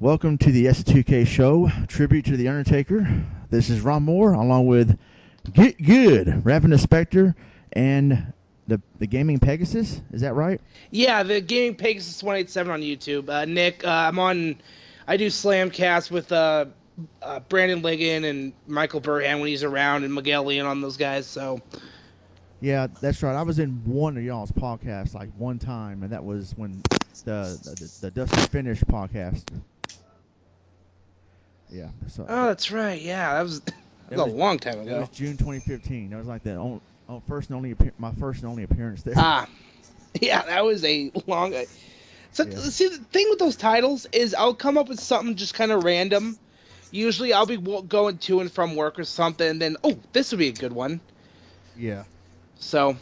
Welcome to the ST2K show, tribute to the Undertaker. This is Ronmower, along with Get Good, Ravenous Spectre, and the Gaming Pegasus. Is that right? Yeah, the Gaming Pegasus187 on YouTube. Nick, I do Slamcast with Brandon Ligon and Michael Burhan when he's around, and Miguel Leon on those guys. So Yeah, that's right. I was in one of y'all's podcasts like one time, and that was when the Dusty Finish podcast. Yeah. So oh, that's right. Yeah, that was a long time ago. That was June 2015. That was like my first and only appearance there. Yeah, that was a long. So Yeah. see, the thing with those titles is I'll come up with something just kind of random. Usually, I'll be going to and from work or something, and then this would be a good one. Yeah. So.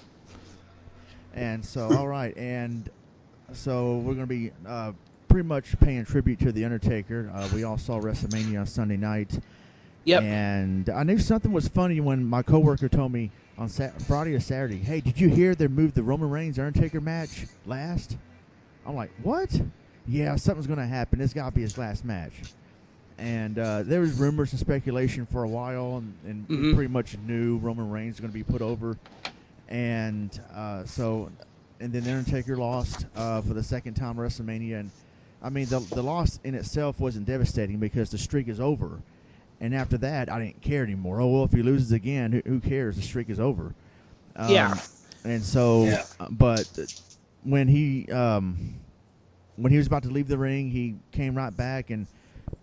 And so, all right, and so we're going to be pretty much paying tribute to the Undertaker. We all saw WrestleMania on Sunday night. Yep. And I knew something was funny when my coworker told me on Friday or Saturday, "Hey, did you hear they moved the Roman Reigns Undertaker match last?" I'm like, "What?" Yeah, something's going to happen. It's got to be his last match. And there was rumors and speculation for a while, and we pretty much knew Roman Reigns was going to be put over. And and then the Undertaker lost for the second time at WrestleMania. And I mean, the loss in itself wasn't devastating because the streak is over. And after that, I didn't care anymore. Oh, well, if he loses again, who cares? The streak is over. Yeah. And so, but when he was about to leave the ring, he came right back and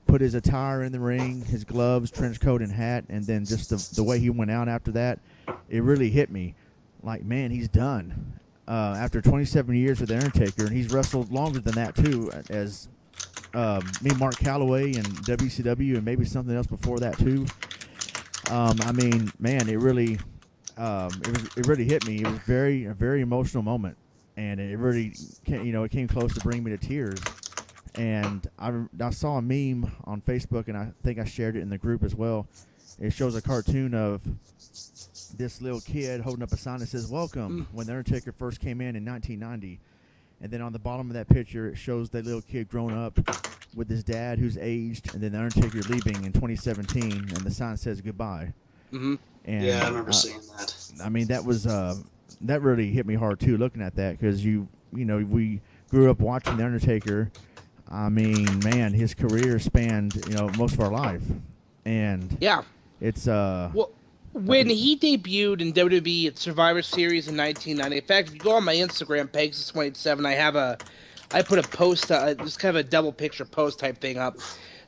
put his attire in the ring, his gloves, trench coat, and hat, and then just the way he went out after that, it really hit me. Like, man, he's done. After 27 years with the Undertaker, and he's wrestled longer than that too, as Mark Calloway and WCW, and maybe something else before that too. I mean, man, it really hit me. It was a very emotional moment, and it really it came close to bringing me to tears. And I saw a meme on Facebook, and I think I shared it in the group as well. It shows a cartoon of this little kid holding up a sign that says "Welcome" when the Undertaker first came in 1990. And then on the bottom of that picture, it shows that little kid grown up with his dad who's aged, and then the Undertaker leaving in 2017, and the sign says goodbye. Mm-hmm. And, yeah, I remember seeing that. I mean, that was that really hit me hard too, looking at that, because we grew up watching the Undertaker. I mean, man, his career spanned most of our life, and yeah, it's well. When he debuted in WWE at Survivor Series in 1990, in fact, if you go on my Instagram, Pegasus187, I put a post, just kind of a double picture post type thing up.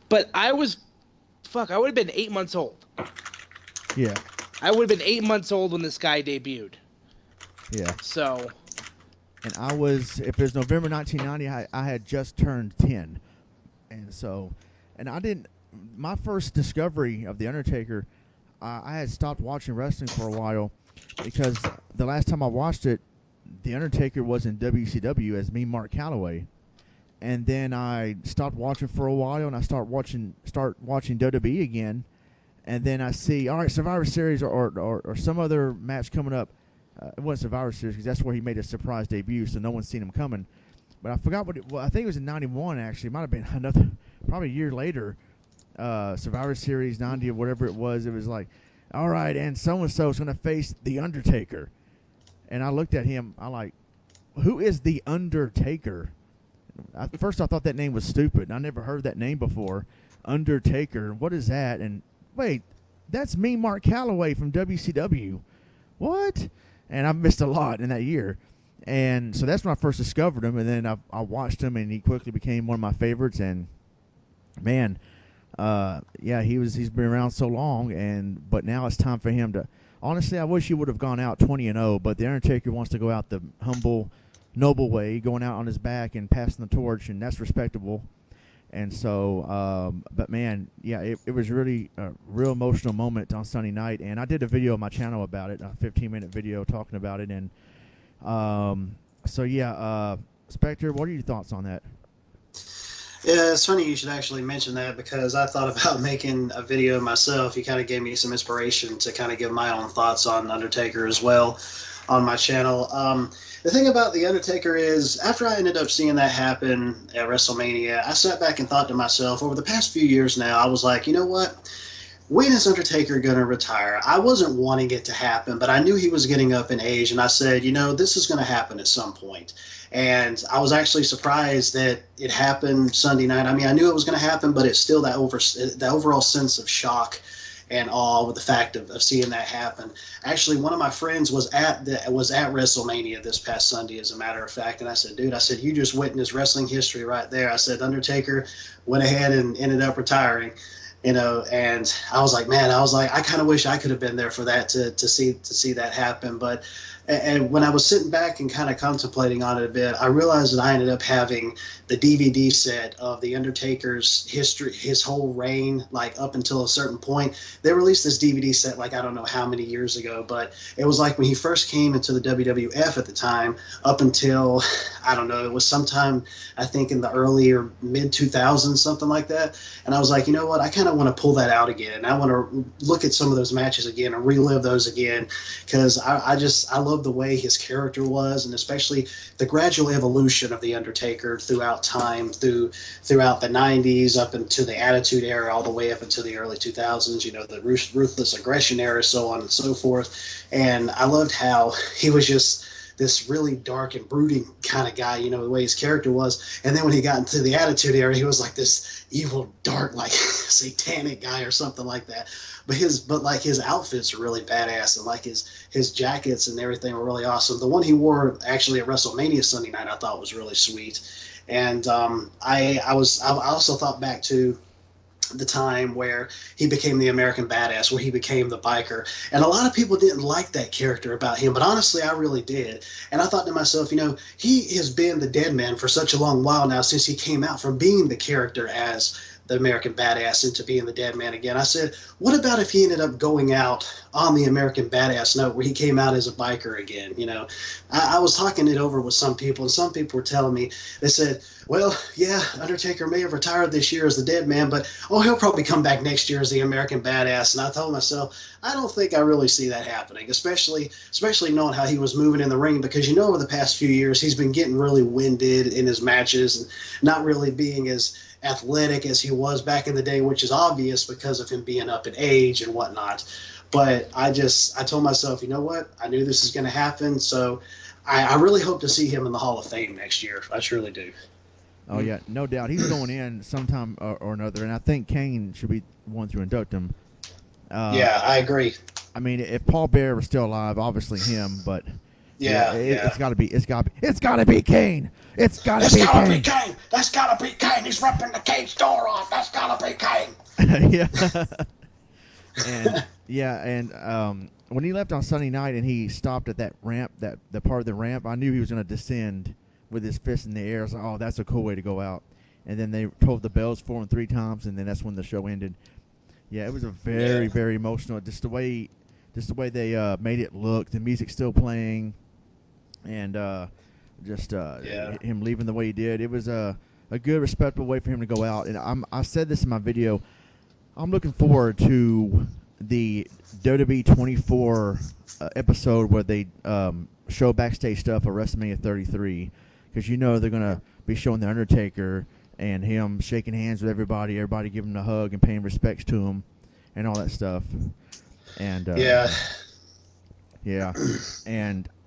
But I would have been 8 months old. Yeah. I would have been 8 months old when this guy debuted. Yeah. So. And if it was November 1990, I had just turned 10. My first discovery of The Undertaker, I had stopped watching wrestling for a while because the last time I watched it, The Undertaker was in WCW as Mark Calloway. And then I stopped watching for a while, and I start watching WWE again. And then I see, all right, Survivor Series or some other match coming up. It wasn't Survivor Series because that's where he made a surprise debut, so no one's seen him coming. But I forgot I think it was in 91, actually. It might have been probably a year later. Survivor Series 90 or whatever it was like, all right, and so-and-so is going to face The Undertaker. And I looked at him, I like, who is The Undertaker? At first I thought that name was stupid. I never heard that name before. Undertaker, what is that? And wait, that's Mark Calloway from WCW. What? And I missed a lot in that year. And so that's when I first discovered him, and then I watched him, and he quickly became one of my favorites. And man, he's been around so long, but now it's time for him to. Honestly, I wish he would have gone out 20-0, but the Undertaker wants to go out the humble, noble way, going out on his back and passing the torch, and that's respectable. And so, but man, yeah, it was really a real emotional moment on Sunday night, and I did a video on my channel about it, a 15-minute video talking about it, and Spectre, what are your thoughts on that? Yeah, it's funny you should actually mention that because I thought about making a video myself. You kind of gave me some inspiration to kind of give my own thoughts on Undertaker as well. on my channel. The thing about The Undertaker is, after I ended up seeing that happen at WrestleMania, I sat back and thought to myself, over the past few years now, I was like, you know what? When is Undertaker going to retire? I wasn't wanting it to happen, but I knew he was getting up in age, and I said, you know, this is going to happen at some point. And I was actually surprised that it happened Sunday night. I mean, I knew it was going to happen, but it's still that overall sense of shock and awe with the fact of seeing that happen. Actually, one of my friends was at WrestleMania this past Sunday, as a matter of fact, and I said, dude, I said, you just witnessed wrestling history right there. I said, Undertaker went ahead and ended up retiring. You know, and I was like, man, I kind of wish I could have been there for that to see that happen. But and when I was sitting back and kind of contemplating on it a bit, I realized that I ended up having the DVD set of the Undertaker's history, his whole reign, like up until a certain point. They released this DVD set like I don't know how many years ago, but it was like when he first came into the WWF at the time, up until I don't know, it was sometime I think in the early or mid 2000s, something like that. And I was like, you know what, I kind of want to pull that out again. I want to look at some of those matches again and relive those again, because I love the way his character was, and especially the gradual evolution of the Undertaker throughout time, throughout the 90s up into the Attitude Era, all the way up into the early 2000s, you know, the ruthless aggression era, so on and so forth. And I loved how he was just this really dark and brooding kind of guy, you know, the way his character was. And then when he got into the Attitude Era, he was like this evil, dark, like satanic guy or something like that. But his outfits are really badass, and like his jackets and everything were really awesome. The one he wore actually at WrestleMania Sunday night I thought was really sweet. And I also thought back to the time where he became the American Badass, where he became the biker. And a lot of people didn't like that character about him, but honestly, I really did. And I thought to myself, you know, he has been the dead man for such a long while now, since he came out from being the character as the American Badass into being the dead man again. I said, what about if he ended up going out on the American Badass note, where he came out as a biker again? You know, I was talking it over with some people, and some people were telling me, they said, well, yeah, Undertaker may have retired this year as the dead man, but he'll probably come back next year as the American Badass. And I told myself, I don't think I really see that happening, especially knowing how he was moving in the ring, because, you know, over the past few years, he's been getting really winded in his matches and not really being as athletic as he was back in the day, which is obvious because of him being up in age and whatnot. But I told myself, you know what? I knew this is going to happen, so I really hope to see him in the Hall of Fame next year. I truly do. Oh, yeah, no doubt. He's going in sometime or another, and I think Kane should be one to induct him. Yeah, I agree. I mean, if Paul Bearer was still alive, obviously him, but it's got to be Kane. It's got to be Kane. That's gotta be Kane. That's gotta be Kane. He's ripping the cage door off. That's gotta be Kane. And when he left on Sunday night and he stopped at that ramp, the part of the ramp, I knew he was going to descend with his fist in the air. I was like, oh, that's a cool way to go out. And then they told the bells 4 and 3 times, and then that's when the show ended. Yeah, it was a very, very emotional. Just the way they made it look. The music's still playing, and him leaving the way he did. It was a good, respectable way for him to go out. And I said this in my video. I'm looking forward to the WWE 24 episode where they show backstage stuff of WrestleMania 33, because you know they're gonna be showing the Undertaker and him shaking hands with everybody giving him a hug and paying respects to him, and all that stuff. And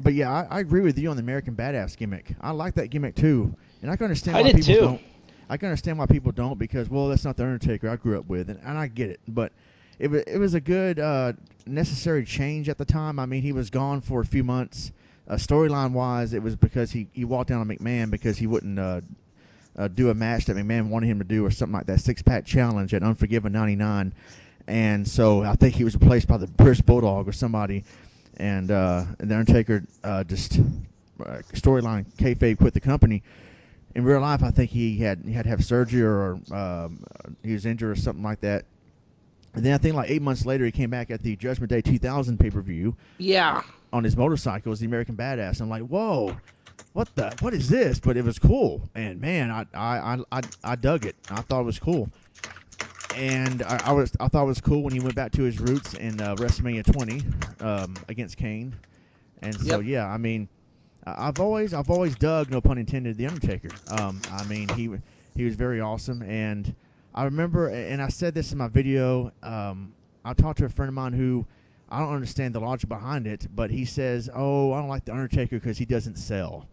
but I agree with you on the American Badass gimmick. I like that gimmick too, and I can understand why people don't. I can understand why people don't, because, well, that's not the Undertaker I grew up with, and I get it. But it was a good necessary change at the time. I mean, he was gone for a few months. Storyline wise, it was because he walked down on McMahon because he wouldn't do a match that McMahon wanted him to do, or something like that 6-pack challenge at Unforgiven 99. And so I think he was replaced by the British Bulldog or somebody. And the Undertaker storyline kayfabe quit the company. In real life, I think he had to have surgery, or he was injured or something like that. And then I think like 8 months later, he came back at the Judgment Day 2000 pay-per-view. Yeah. On his motorcycle as the American Badass. I'm like, whoa, what is this? But it was cool, and man, I dug it. I thought it was cool, and I thought it was cool when he went back to his roots in WrestleMania 20 against Kane. And so yeah, I mean, I've always dug, no pun intended, the Undertaker. I mean, he was very awesome, and I remember, and I said this in my video. I talked to a friend of mine who I don't understand the logic behind it, but he says, "Oh, I don't like the Undertaker because he doesn't sell."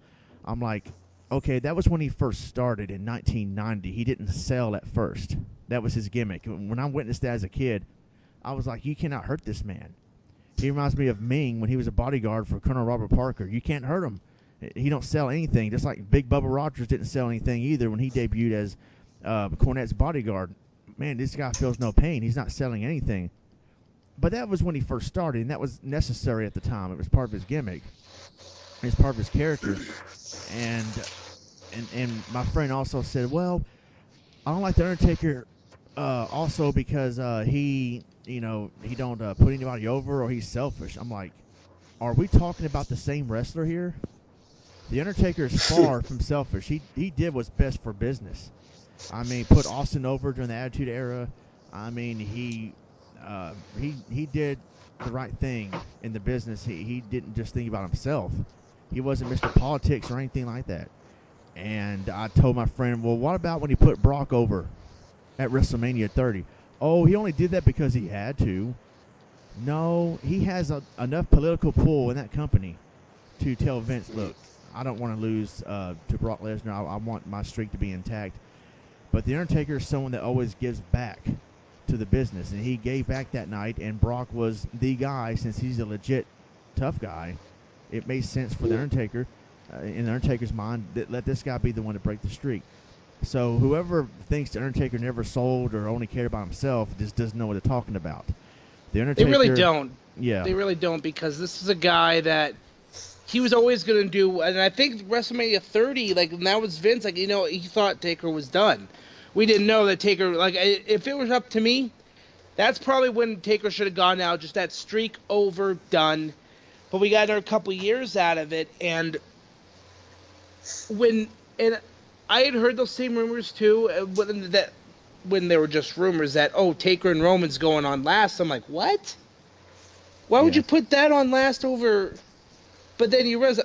I'm like, okay, that was when he first started in 1990. He didn't sell at first. That was his gimmick. When I witnessed that as a kid, I was like, you cannot hurt this man. He reminds me of Ming when he was a bodyguard for Colonel Robert Parker. You can't hurt him. He don't sell anything. Just like Big Bubba Rogers didn't sell anything either when he debuted as Cornette's bodyguard. Man, this guy feels no pain. He's not selling anything. But that was when he first started, and that was necessary at the time. It was part of his gimmick. It's part of his character. And my friend also said, well, I don't like the Undertaker also because he don't put anybody over, or he's selfish. I'm like, are we talking about the same wrestler here? The Undertaker is far from selfish. He did what's best for business. I mean, put Austin over during the Attitude Era. I mean, he did the right thing in the business. He didn't just think about himself. He wasn't Mr. Politics or anything like that. And I told my friend, well, what about when he put Brock over at WrestleMania 30? Oh, he only did that because he had to. No, he has enough political pull in that company to tell Vince, look, I don't want to lose to Brock Lesnar. I want my streak to be intact. But the Undertaker is someone that always gives back to the business, and he gave back that night, and Brock was the guy. Since he's a legit tough guy, it made sense for the Undertaker, in the Undertaker's mind, that let this guy be the one to break the streak. So whoever thinks the Undertaker never sold or only cared about himself just doesn't know what they're talking about. The Undertaker, they really don't. Yeah, they really don't, because this is a guy that he was always going to do, and I think WrestleMania 30, like, and that was Vince, like, he thought Taker was done. We didn't know that Taker, like, if it was up to me, that's probably when Taker should have gone out, just that streak over, done. But we got another couple years out of it, and I had heard those same rumors too, when they were just rumors that, oh, Taker and Roman's going on last. I'm like, what? Why would you put that on last over? But then you realize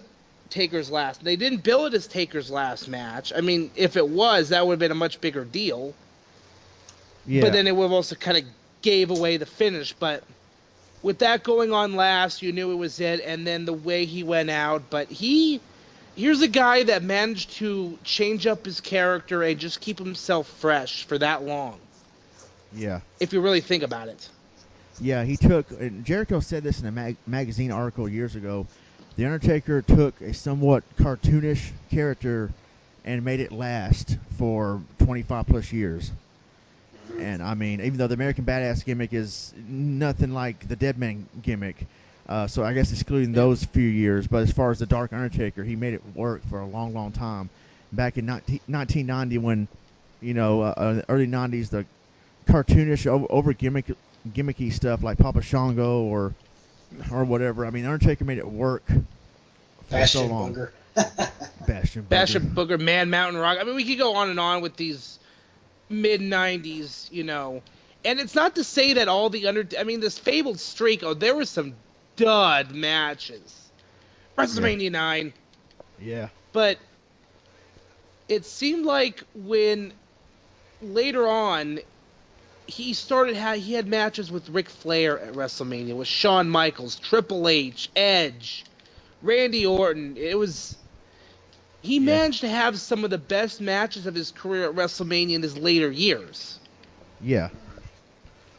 Taker's last. They didn't bill it as Taker's last match. I mean, if it was, that would have been a much bigger deal. Yeah. But then it would have also kind of gave away the finish. But with that going on last, you knew it was it. And then the way he went out. But here's a guy that managed to change up his character and just keep himself fresh for that long. Yeah. If you really think about it. Yeah, he took, and Jericho said this in a magazine article years ago, The Undertaker took a somewhat cartoonish character and made it last for 25 plus years. And I mean, even though the American Badass gimmick is nothing like the Deadman gimmick, so I guess excluding those few years, but as far as the Dark Undertaker, he made it work for a long, long time. Back in 1990, when, early 90s, the cartoonish, over gimmicky stuff like Papa Shango or whatever. I mean, Undertaker made it work for so long. Booger. Bastion Booger, Man Mountain Rock. I mean, we could go on and on with these mid-90s, And it's not to say that all the this fabled streak, there were some dud matches. WrestleMania 9. Yeah. But it seemed like when later on he had matches with Ric Flair at WrestleMania, with Shawn Michaels, Triple H, Edge, Randy Orton. He managed to have some of the best matches of his career at WrestleMania in his later years. Yeah.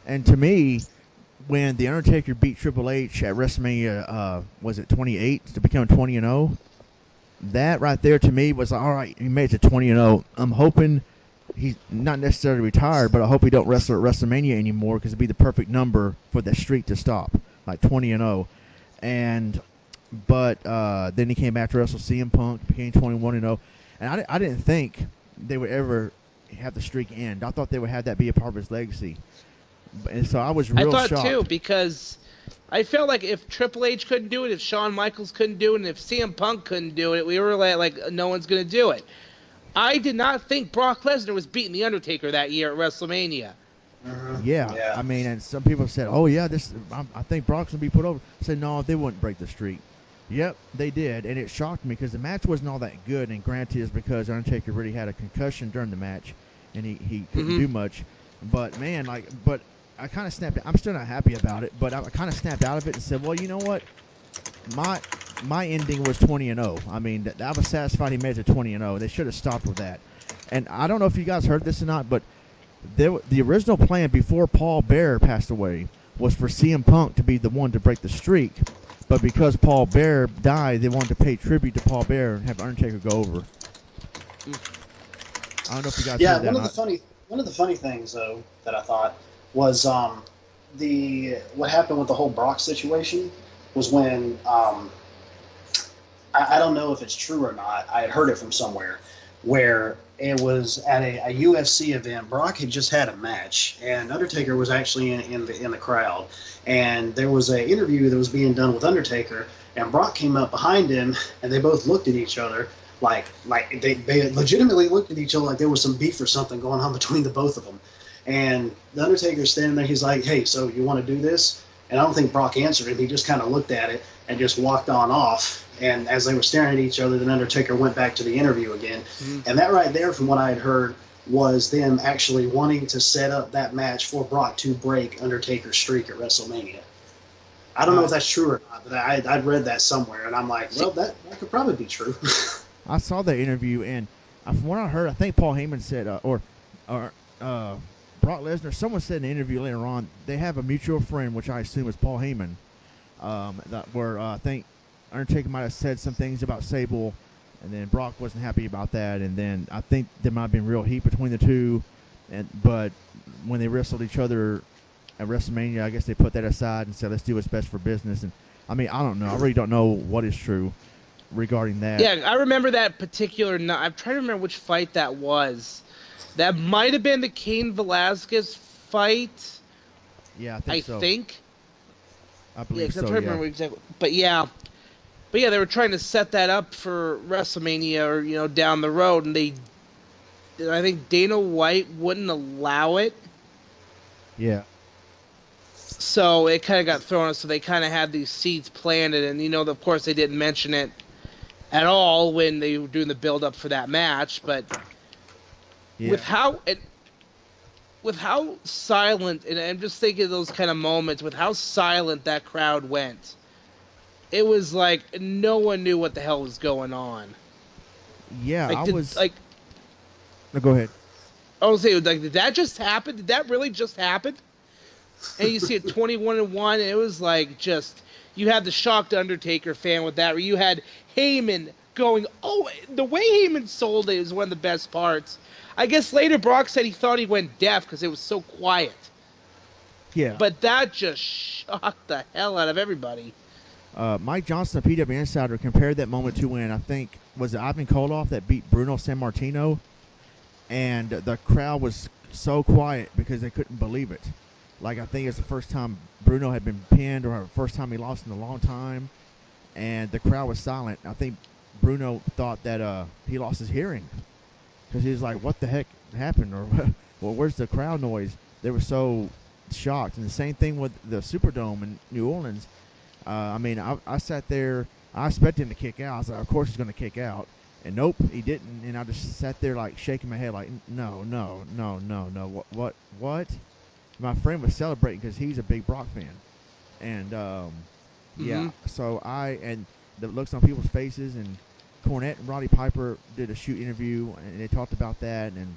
And to me, when The Undertaker beat Triple H at WrestleMania, was it 28 to become 20-0? That right there to me was, all right, he made it to 20-0. I'm hoping he's not necessarily retired, but I hope he don't wrestle at WrestleMania anymore, because it'd be the perfect number for that streak to stop, like 20-0. But then he came back to wrestle CM Punk, became 21-0, and I didn't think they would ever have the streak end. I thought they would have that be a part of his legacy, and so I was real shocked. I thought too, because I felt like if Triple H couldn't do it, if Shawn Michaels couldn't do it, and if CM Punk couldn't do it, we were like no one's going to do it. I did not think Brock Lesnar was beating The Undertaker that year at WrestleMania. Yeah. I mean, and some people said, oh, yeah, I think Brock's going to be put over. I said, no, they wouldn't break the streak. Yep, they did, and it shocked me because the match wasn't all that good. And granted, it's because Undertaker really had a concussion during the match, and he couldn't do much. But man, but I kind of snapped. I'm still not happy about it, but I kind of snapped out of it and said, well, you know what? My ending was 20-0. I mean, I was satisfied he made it to 20-0. They should have stopped with that. And I don't know if you guys heard this or not, but the original plan before Paul Bearer passed away was for CM Punk to be the one to break the streak. But because Paul Bearer died, they wanted to pay tribute to Paul Bearer and have Undertaker go over. I don't know if you guys heard that. One of the funny things though that I thought was what happened with the whole Brock situation was when I don't know if it's true or not. I had heard it from somewhere where it was at a UFC event. Brock had just had a match, and Undertaker was actually in the crowd. And there was an interview that was being done with Undertaker, and Brock came up behind him, and they both looked at each other like they legitimately looked at each other like there was some beef or something going on between the both of them. And the Undertaker's standing there. He's like, "Hey, so you want to do this?" And I don't think Brock answered him. He just kind of looked at it and just walked on off. And as they were staring at each other, the Undertaker went back to the interview again. And that right there, from what I had heard, was them actually wanting to set up that match for Brock to break Undertaker's streak at WrestleMania. I don't know if that's true or not, but I'd read that somewhere, and I'm like, well, that could probably be true. I saw that interview, and from what I heard, I think Paul Heyman said, or Brock Lesnar, someone said in the interview later on, they have a mutual friend, which I assume is Paul Heyman, where I think Undertaker might have said some things about Sable, and then Brock wasn't happy about that, and then I think there might have been real heat between the two, but when they wrestled each other at WrestleMania, I guess they put that aside and said, let's do what's best for business. And I mean, I don't know. I really don't know what is true regarding that. Yeah, I remember that particular. I'm trying to remember which fight that was. That might have been the Cain Velasquez fight. Yeah, I think so. I believe so. I'm trying to remember exactly. But yeah, they were trying to set that up for WrestleMania or down the road, and I think Dana White wouldn't allow it. Yeah. So it kind of got thrown. So they kind of had these seeds planted, and of course they didn't mention it at all when they were doing the build up for that match. But with how silent, and I'm just thinking of those kind of moments with how silent that crowd went. It was like no one knew what the hell was going on. Yeah, No, go ahead. I was saying, did that just happen? Did that really just happen? And you see it 21-1, and it was like you had the shocked Undertaker fan with that, where you had Heyman going, the way Heyman sold it is one of the best parts. I guess later Brock said he thought he went deaf because it was so quiet. Yeah. But that just shocked the hell out of everybody. Mike Johnson, a PW Insider, compared that moment to when, I think, was it Ivan Koloff that beat Bruno Sammartino? And the crowd was so quiet because they couldn't believe it. Like, I think it's the first time Bruno had been pinned or the first time he lost in a long time. And the crowd was silent. I think Bruno thought that he lost his hearing. Because he was like, what the heck happened? Or, well, where's the crowd noise? They were so shocked. And the same thing with the Superdome in New Orleans. I sat there. I expected him to kick out. I was like, of course he's going to kick out. And nope, he didn't. And I just sat there like shaking my head like, no. What? My friend was celebrating because he's a big Brock fan. And, so the looks on people's faces, and Cornette and Roddy Piper did a shoot interview, and they talked about that. And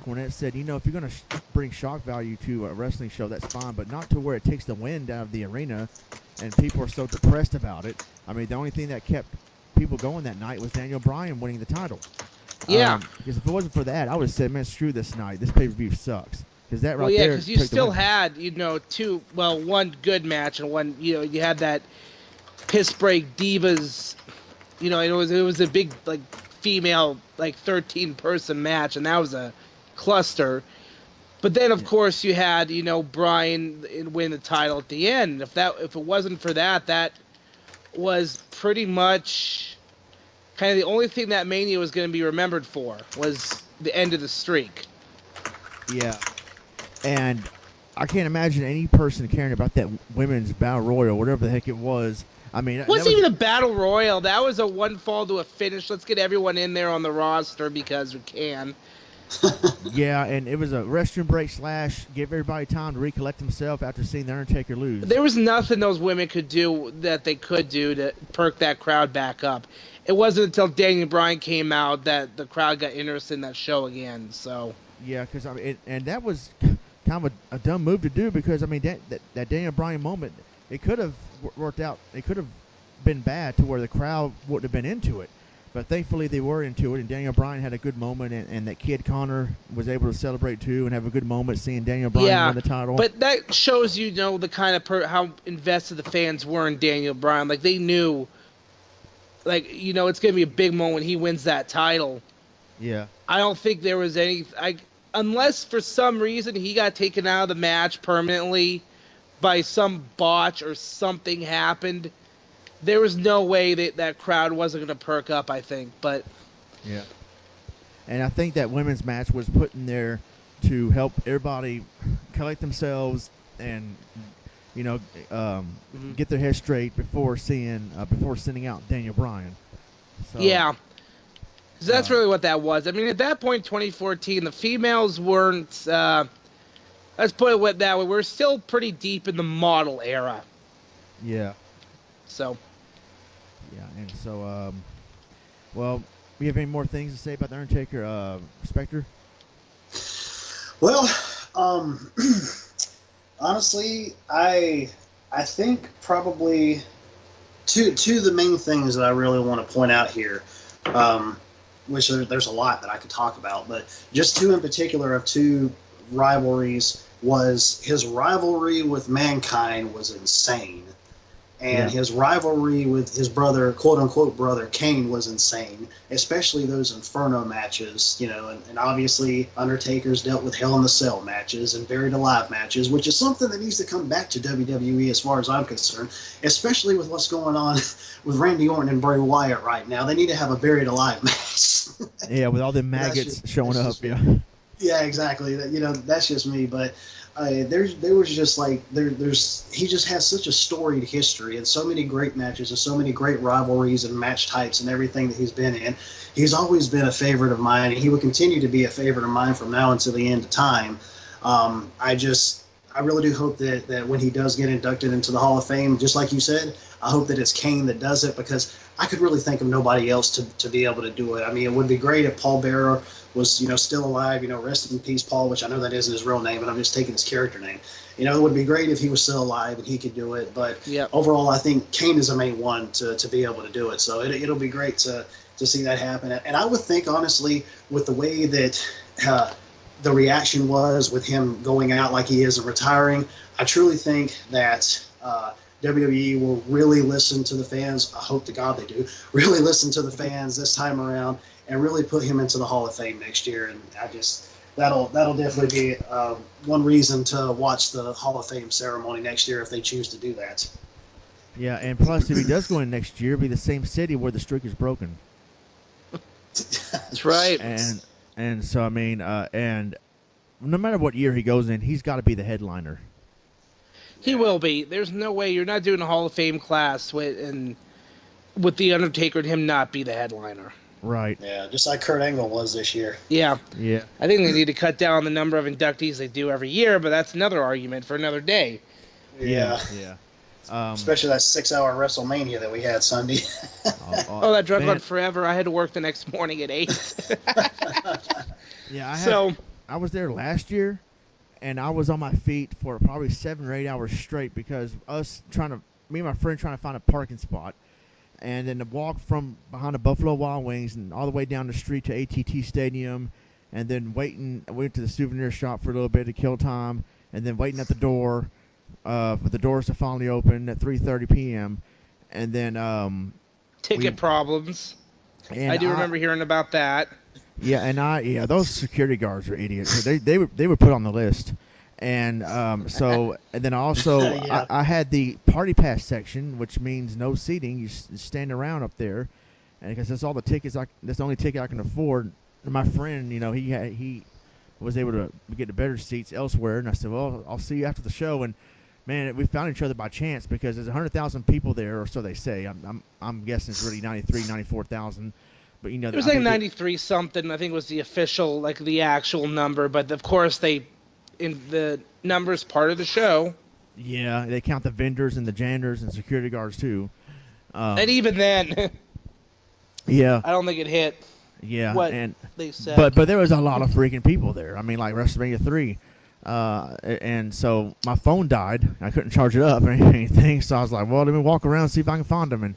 Cornette said, if you're going to bring shock value to a wrestling show, that's fine, but not to where it takes the wind out of the arena and people are so depressed about it. I mean, the only thing that kept people going that night was Daniel Bryan winning the title. Yeah. Because if it wasn't for that, I would have said, man, screw this night. This pay-per-view sucks. Because that right there. Well, yeah, because you still had, one good match and one, you had that piss break divas. It was a big, female, 13-person match, and that was a cluster. But then, of course, you had, Bryan win the title at the end. If it wasn't for that, that was pretty much kind of the only thing that Mania was going to be remembered for, was the end of the streak. Yeah. And I can't imagine any person caring about that women's battle royal, whatever the heck it was, I mean, It wasn't even a battle royal. That was a one fall to a finish. Let's get everyone in there on the roster because we can. Yeah, and it was a restroom break / give everybody time to recollect themselves after seeing the Undertaker lose. There was nothing those women could do that they could do to perk that crowd back up. It wasn't until Daniel Bryan came out that the crowd got interested in that show again. So yeah, because I mean, and that was kind of a dumb move to do because I mean that Daniel Bryan moment, it could have worked out. It could have been bad to where the crowd wouldn't have been into it. But thankfully they were into it, and Daniel Bryan had a good moment, and that kid Connor was able to celebrate too and have a good moment seeing Daniel Bryan win the title. But that shows the kind of how invested the fans were in Daniel Bryan. Like they knew, it's gonna be a big moment when he wins that title. Yeah. I don't think there was unless for some reason he got taken out of the match permanently by some botch or something happened. There was no way that crowd wasn't going to perk up, I think. But yeah. And I think that women's match was put in there to help everybody collect themselves and, get their head straight before sending out Daniel Bryan. So, yeah. So that's really what that was. I mean, at that point, 2014, the females weren't. Let's put it that way. We're still pretty deep in the model era. Yeah. So. Yeah, and so, well, we have any more things to say about the Undertaker, Spectre? Well, honestly, I think probably two of the main things that I really want to point out here, which there's a lot that I could talk about, but just two in particular of two rivalries was his rivalry with Mankind was insane. And his rivalry with his brother, quote-unquote brother, Kane, was insane, especially those Inferno matches, and obviously Undertaker's dealt with Hell in the Cell matches and Buried Alive matches, which is something that needs to come back to WWE as far as I'm concerned, especially with what's going on with Randy Orton and Bray Wyatt right now. They need to have a Buried Alive match. Yeah, with all the maggots showing up, Yeah, exactly. That's just me, but... there was just he just has such a storied history and so many great matches and so many great rivalries and match types and everything that he's been in. He's always been a favorite of mine, and he will continue to be a favorite of mine from now until the end of time. I really do hope that when he does get inducted into the Hall of Fame, just like you said, I hope that it's Kane that does it, because I could really think of nobody else to be able to do it. I mean, it would be great if Paul Bearer was, still alive, rest in peace, Paul, which I know that isn't his real name, but I'm just taking his character name. It would be great if he was still alive and he could do it, but overall, I think Kane is the main one to be able to do it. So it'll be great to see that happen. And I would think, honestly, with the way that the reaction was with him going out like he is and retiring, I truly think that WWE will really listen to the fans. I hope to God they do. Really listen to the fans this time around and really put him into the Hall of Fame next year. And that'll definitely be one reason to watch the Hall of Fame ceremony next year if they choose to do that. Yeah, and plus if he does go in next year, it'll be the same city where the streak is broken. That's right. And so, I mean, and no matter what year he goes in, he's got to be the headliner. He will be. There's no way you're not doing a Hall of Fame class with the Undertaker and him not be the headliner. Right. Yeah, just like Kurt Angle was this year. Yeah. Yeah. I think they need to cut down the number of inductees they do every year, but that's another argument for another day. Yeah. Yeah. Especially that 6-hour WrestleMania that we had Sunday. That drug on forever. I had to work the next morning at 8. Yeah. I was there last year, and I was on my feet for probably 7 or 8 hours straight because me and my friend trying to find a parking spot, and then to walk from behind the Buffalo Wild Wings and all the way down the street to AT&T Stadium, and then went to the souvenir shop for a little bit to kill time, and then waiting at the door for the doors to finally open at 3:30 p.m. And then ticket problems. And I do remember hearing about that. Yeah, and those security guards are idiots. So they were put on the list, and and then also I had the party pass section, which means no seating. You stand around up there, and because that's all the tickets. That's the only ticket I can afford. And my friend, he was able to get the better seats elsewhere, and I said, well, I'll see you after the show. And man, we found each other by chance because there's 100,000 people there, or so they say. I'm guessing it's really 94,000. But you know, It was like 93 something. I think was the official, like the actual number. But of course, in the numbers part of the show. Yeah, they count the vendors and the janitors and security guards too. And even then, yeah, I don't think it hit. Yeah, what and they said. But there was a lot of freaking people there. I mean, like WrestleMania 3. And so my phone died. I couldn't charge it up or anything. So I was like, well, let me walk around and see if I can find them. And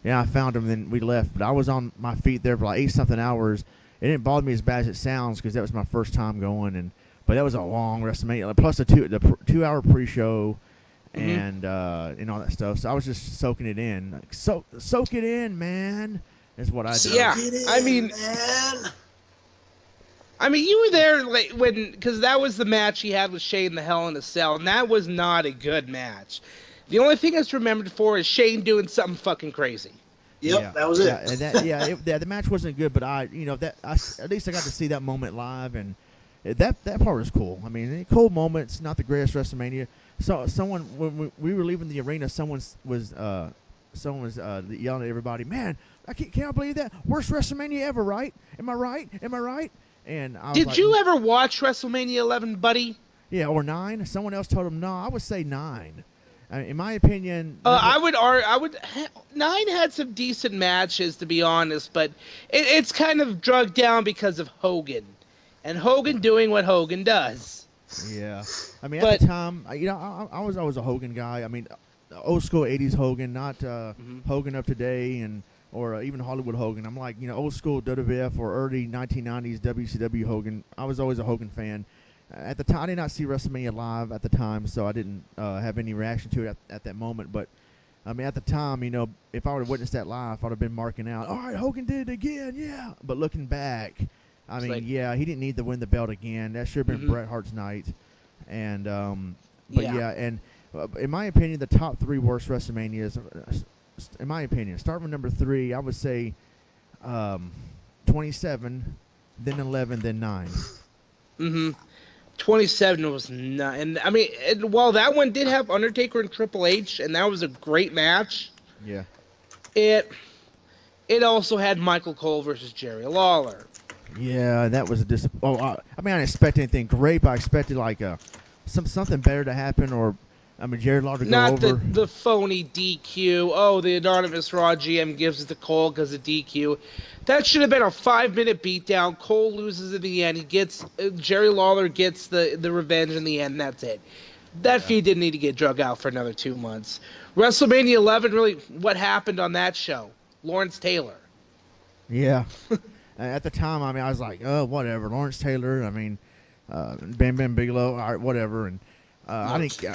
yeah, I found them. And then we left. But I was on my feet there for like 8-something hours. It didn't bother me as bad as it sounds because that was my first time going. But that was a long WrestleMania. Plus the 2-hour pre-show and all that stuff. So I was just soaking it in. Like, soak it in, man. Is what I do. Yeah, man. I mean, you were there like because that was the match he had with Shane in the Hell in a Cell, and that was not a good match. The only thing I was remembered for is Shane doing something fucking crazy. Yep, that was it. Yeah, and the match wasn't good, but at least I got to see that moment live, and that part was cool. I mean, cool moments, not the greatest WrestleMania. So someone when we were leaving the arena, someone was yelling at everybody, "Man, I can't believe that worst WrestleMania ever, right? Am I right? Am I right?" And I was Did you ever watch WrestleMania 11, buddy? Yeah, or 9. Someone else told him no. I would say 9. In my opinion, I would. 9 had some decent matches, to be honest, but it's kind of drugged down because of Hogan, and Hogan doing what Hogan does. Yeah, I mean at the time, I was always a Hogan guy. I mean, old school '80s Hogan, not Hogan of today or even Hollywood Hogan. I'm like, old school WWF or early 1990s WCW Hogan. I was always a Hogan fan. At the time, I did not see WrestleMania live at the time, so I didn't have any reaction to it at that moment. But, I mean, at the time, if I would have witnessed that live, I would have been marking out, all right, Hogan did it again, yeah. But looking back, I mean, he didn't need to win the belt again. That should have been Bret Hart's night. And, in my opinion, the top 3 worst WrestleManias, in my opinion, starting with number 3, I would say 27, then 11, then 9. 27 was not, and I mean, while that one did have Undertaker and Triple H, and that was a great match. Yeah. It also had Michael Cole versus Jerry Lawler. Yeah, that was a disappointment. I mean, I didn't expect anything great, but I expected like something better to happen, or Jerry Lawler to go over. Not the phony DQ. Oh, the anonymous Raw GM gives it to Cole because of DQ. That should have been a 5-minute beatdown. Cole loses in the end. Jerry Lawler gets the revenge in the end, and that's it. That feud didn't need to get drug out for another 2 months. WrestleMania 11, really, what happened on that show? Lawrence Taylor. Yeah. At the time, I mean, I was like, oh, whatever. Lawrence Taylor, I mean, Bam Bam Bigelow, all right, whatever. And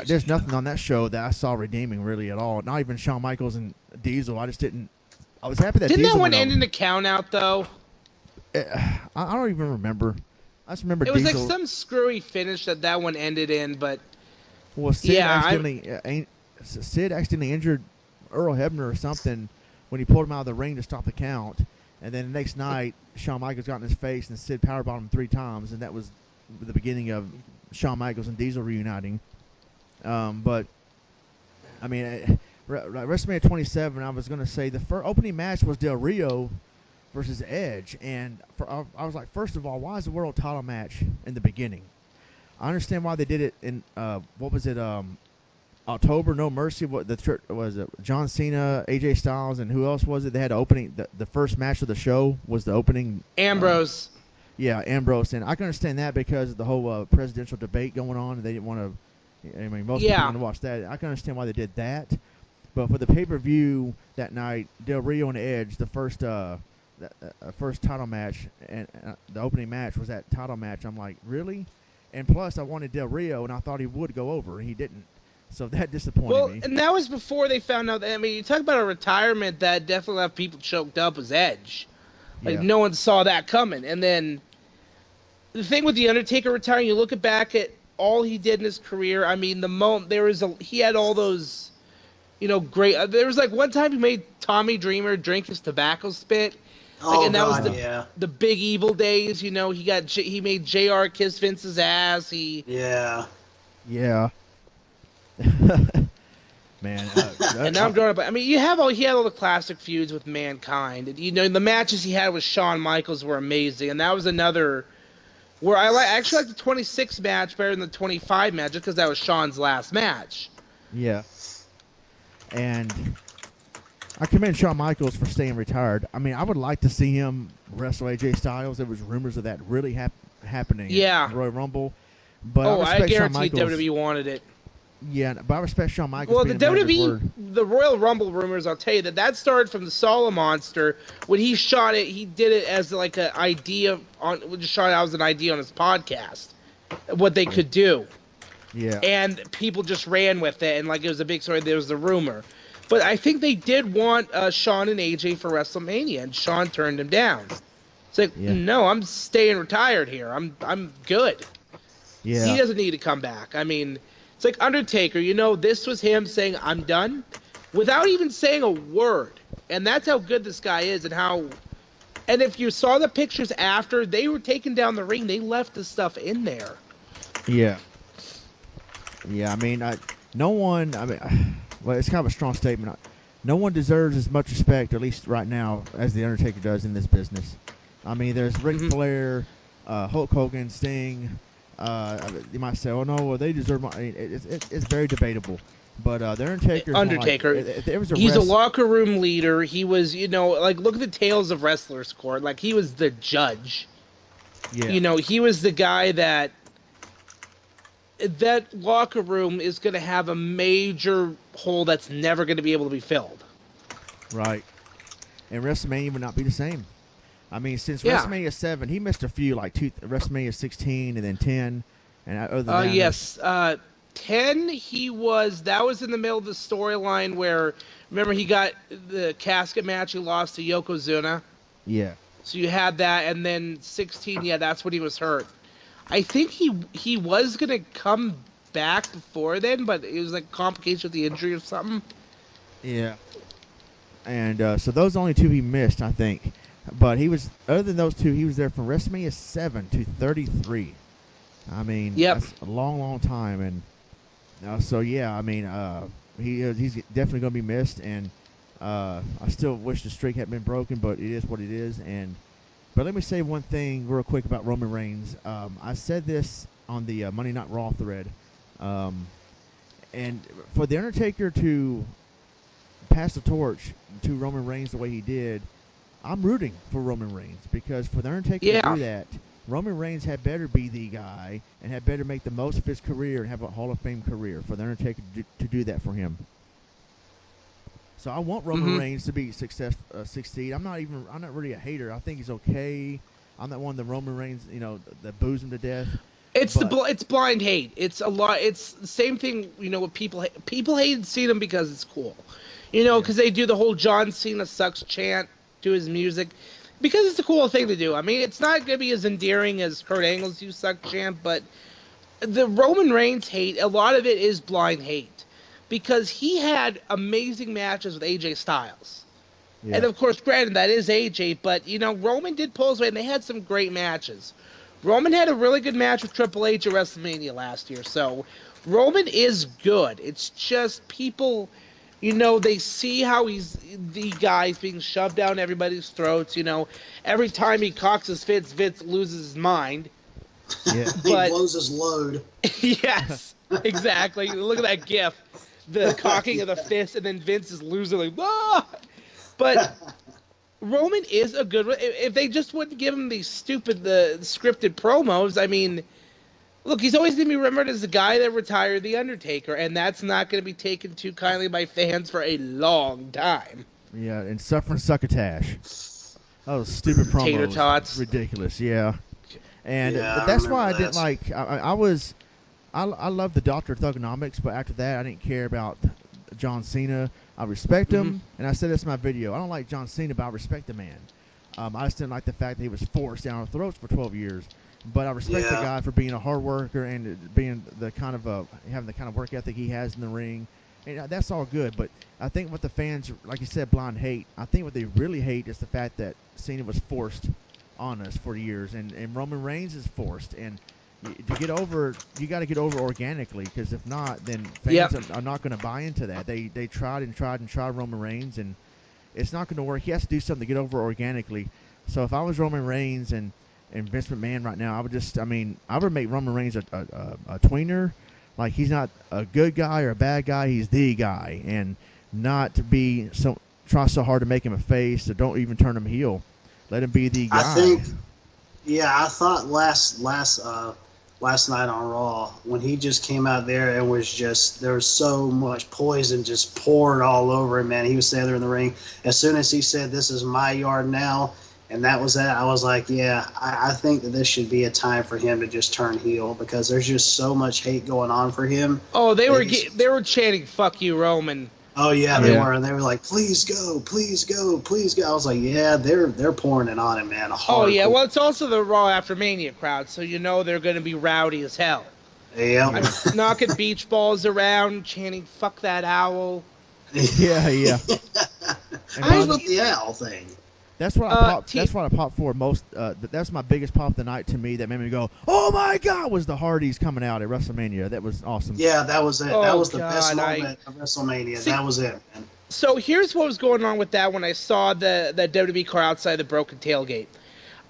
there's nothing on that show that I saw redeeming really at all. Not even Shawn Michaels and Diesel. I was happy that Didn't Diesel that one end in a count out though? I don't even remember. I just remember it was Diesel. like some screwy finish that one ended in, but well, Sid accidentally injured Earl Hebner or something when he pulled him out of the ring to stop the count, and then the next night Shawn Michaels got in his face and Sid powerbombed him 3 times, and that was the beginning of Shawn Michaels and Diesel reuniting. But I mean, WrestleMania 27, I was going to say the opening match was Del Rio versus Edge, and I was like, first of all, why is the world title match in the beginning? I understand why they did it in October, No Mercy. What was it? John Cena, AJ Styles, and who else was it? They had opening. The first match of the show was the opening. Ambrose. Ambrose, and I can understand that because of the whole presidential debate going on, and they didn't want to. I mean, most people want to watch that. I can understand why they did that, but for the pay-per-view that night, Del Rio and Edge, the first title match, and the opening match was that title match. I'm like, really? And plus, I wanted Del Rio, and I thought he would go over, and he didn't. So that disappointed me. And that was before they found out. I mean, you talk about a retirement that definitely left people choked up was Edge. Like, no one saw that coming. And then the thing with The Undertaker retiring, you look back at all he did in his career. I mean, he had all those, great. There was like one time he made Tommy Dreamer drink his tobacco spit. That was the big evil days. He made JR kiss Vince's ass. Yeah. Man, And now I'm drawing up. I mean, he had all the classic feuds with Mankind. And, the matches he had with Shawn Michaels were amazing, and that was another where I actually like the 26 match better than the 25 match, just because that was Shawn's last match. Yeah. And I commend Shawn Michaels for staying retired. I mean, I would like to see him wrestle AJ Styles. There was rumors of that really happening at Royal Rumble. But I guarantee WWE wanted it. Yeah, but I respect Shawn Michaels. Well, the WWE, the Royal Rumble rumors, I'll tell you that started from the Solo Monster. When he shot it, he did it as like an idea just shot it out as an idea on his podcast, what they could do. Yeah. And people just ran with it, and like it was a big story. There was the rumor, but I think they did want Shawn and AJ for WrestleMania, and Shawn turned him down. It's like, no, I'm staying retired here. I'm good. Yeah. He doesn't need to come back. I mean. It's like Undertaker, this was him saying, I'm done, without even saying a word. And that's how good this guy is and if you saw the pictures after, they were taking down the ring, they left the stuff in there. Yeah. Yeah, I mean, no one, well, it's kind of a strong statement. No one deserves as much respect, at least right now, as The Undertaker does in this business. I mean, there's Ric Flair, Hulk Hogan, Sting. You might say, "Oh no, well they deserve." It's very debatable, but the Undertaker, he's a locker room leader. He was, look at the Tales of Wrestlers Court. Like he was the judge. Yeah. He was the guy that locker room is going to have a major hole that's never going to be able to be filled. Right, and WrestleMania would not be the same. I mean, since WrestleMania 7, he missed a few, like WrestleMania 16 and then 10. And other than that, yes. 10, that was in the middle of the storyline where, remember, he got the casket match, he lost to Yokozuna. Yeah. So you had that, and then 16, that's when he was hurt. I think he was going to come back before then, but it was like complications with the injury or something. Yeah. And so those only two he missed, I think. But other than those two, he was there from WrestleMania 7 to 33. I mean, that's a long, long time. And so, yeah, I mean, he's definitely going to be missed. And I still wish the streak had been broken, but it is what it is. But let me say one thing real quick about Roman Reigns. I said this on the Monday Night Raw thread. And for The Undertaker to pass the torch to Roman Reigns the way he did, I'm rooting for Roman Reigns because for The Undertaker to do that, Roman Reigns had better be the guy and had better make the most of his career and have a Hall of Fame career for The Undertaker to do that for him. So I want Roman Reigns to be succeed. I'm not really a hater. I think he's okay. I'm not one of the Roman Reigns, that boos him to death. It's blind hate. It's a lot. It's the same thing, with people. People hate Cena because it's cool, because they do the whole John Cena sucks chant to his music because it's a cool thing to do. I mean, it's not going to be as endearing as Kurt Angle's "You Suck" chant, but the Roman Reigns hate, a lot of it is blind hate because he had amazing matches with AJ Styles. Yeah. And of course, granted, that is AJ, but Roman did pull his weight and they had some great matches. Roman had a really good match with Triple H at WrestleMania last year, so Roman is good. It's just people, they see how he's the guy's being shoved down everybody's throats. Every time he cocks his fist, Vince loses his mind. Yeah. He blows his load. Yes, exactly. Look at that gif. The cocking of the fist, and then Vince is losing like, ah! But Roman is a good. If they just wouldn't give him these the scripted promos, I mean, look, he's always going to be remembered as the guy that retired The Undertaker, and that's not going to be taken too kindly by fans for a long time. Yeah, and suffering succotash. Oh, stupid promos. Tater tots. Ridiculous, yeah. And that's why I didn't like. I love the Dr. Thugonomics, but after that, I didn't care about John Cena. I respect him, and I said this in my video. I don't like John Cena, but I respect the man. I just didn't like the fact that he was forced down our throats for 12 years. But I respect the guy for being a hard worker and being the kind of having the kind of work ethic he has in the ring. And that's all good. But I think what the fans, like you said, blind hate. I think what they really hate is the fact that Cena was forced on us for years, and Roman Reigns is forced. And To get over, you got to get over organically, because if not, then fans Yep. are not going to buy into that. They tried and tried and tried Roman Reigns, and it's not going to work. He has to do something to get over organically. So if I was Roman Reigns and Vince McMahon right now, I would make Roman Reigns a tweener. Like, he's not a good guy or a bad guy, he's the guy, and not to be try so hard to make him a face, or don't even turn him heel. Let him be the guy. I thought last night on Raw, when he just came out there and was just, there was so much poison just poured all over him, man. He was standing there in the ring. As soon as he said, "This is my yard now," and that was that, I was like, yeah, I think that this should be a time for him to just turn heel, because there's just so much hate going on for him. Oh, they were chanting "Fuck you, Roman." Oh yeah, they were, and they were like, "Please go, please go, please go." I was like, yeah, they're pouring it on him, man. Oh yeah, well, it's also the Raw After Mania crowd, so you know they're going to be rowdy as hell. Yeah. Knocking beach balls around, chanting "Fuck that owl." Yeah. How about the owl thing? That's what I popped. That's what I popped for most. That's my biggest pop of the night to me. That made me go, "Oh my God!" Was the Hardys coming out at WrestleMania? That was awesome. Yeah, that was it. Oh, that was the best moment of WrestleMania. That was it, man. So here's what was going on with that when I saw the WWE car outside the broken tailgate.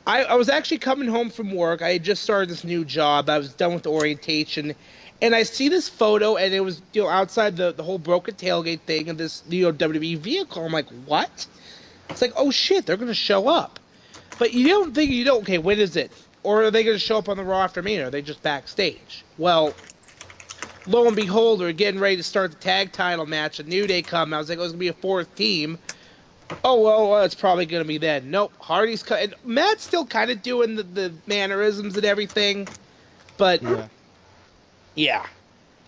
I was actually coming home from work. I had just started this new job. I was done with the orientation, and I see this photo, and it was outside the whole broken tailgate thing and this WWE vehicle. I'm like, what? It's like, oh shit, they're gonna show up. But okay, when is it? Or are they gonna show up on the Raw After Mania? Or are they just backstage? Well, lo and behold, we're getting ready to start the tag title match. A New Day come. I was like, oh, it's gonna be a fourth team. Oh well, it's probably gonna be then. Nope, Hardy's and Matt's still kind of doing the mannerisms and everything, but yeah.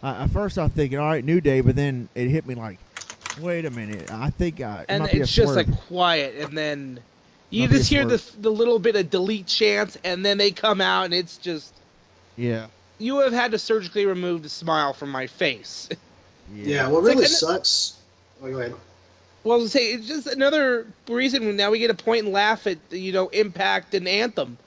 At first I was thinking, all right, New Day, but then it hit me like, wait a minute, I think and it's just like quiet, and then you just hear the little bit of delete chants, and then they come out, and it's just you have had to surgically remove the smile from my face. Yeah, what really sucks. Oh, go ahead. Well, I was gonna say, it's just another reason now we get to point and laugh at Impact and Anthem,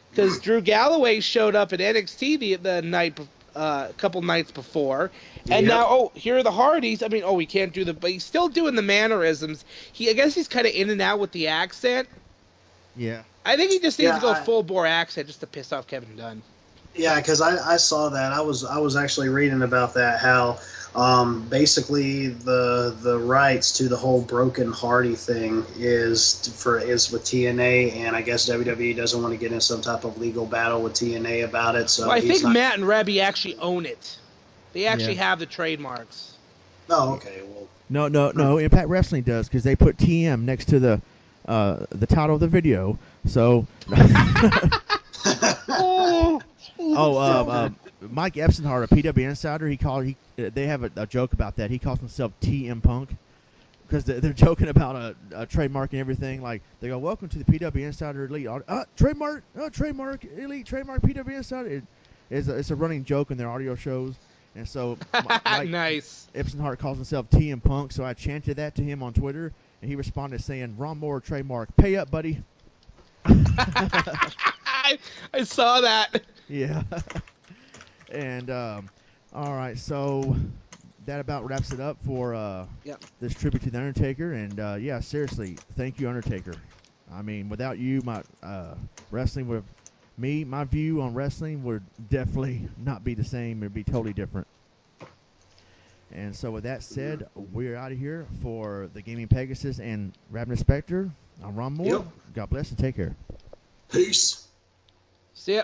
because Drew Galloway showed up at NXT the night a couple nights before, and now here are the Hardys. I mean, we can't do but he's still doing the mannerisms. I guess he's kind of in and out with the accent. Yeah, I think he just needs to go full bore accent just to piss off Kevin Dunn. Yeah, because I saw that. I was actually reading about that, how basically the rights to the whole Broken Hardy thing is with TNA, and I guess WWE doesn't want to get in some type of legal battle with TNA about it. So I think Matt and Rebby actually own it. They actually have the trademarks. Oh, okay. Well, no. Impact Wrestling does, because they put TM next to the title of the video. So. Mike Epsenhart, a PW Insider, they have a joke about that. He calls himself TM Punk, because they're joking about a trademark and everything. Like, they go, "Welcome to the PW Insider Elite trademark Elite trademark PW Insider." It's a running joke in their audio shows, and so Mike nice. Epsenhart calls himself TM Punk. So I chanted that to him on Twitter, and he responded saying, "Ronmower trademark, pay up, buddy." I saw that. Yeah. And all right, so that about wraps it up for this tribute to the Undertaker. And seriously, thank you, Undertaker. I mean, without you, my my view on wrestling would definitely not be the same. It'd be totally different. And so with that said, we're out of here for the Gaming Pegasus and Ravenous Spectre. I'm Ronmower. God bless and take care. Peace. See ya.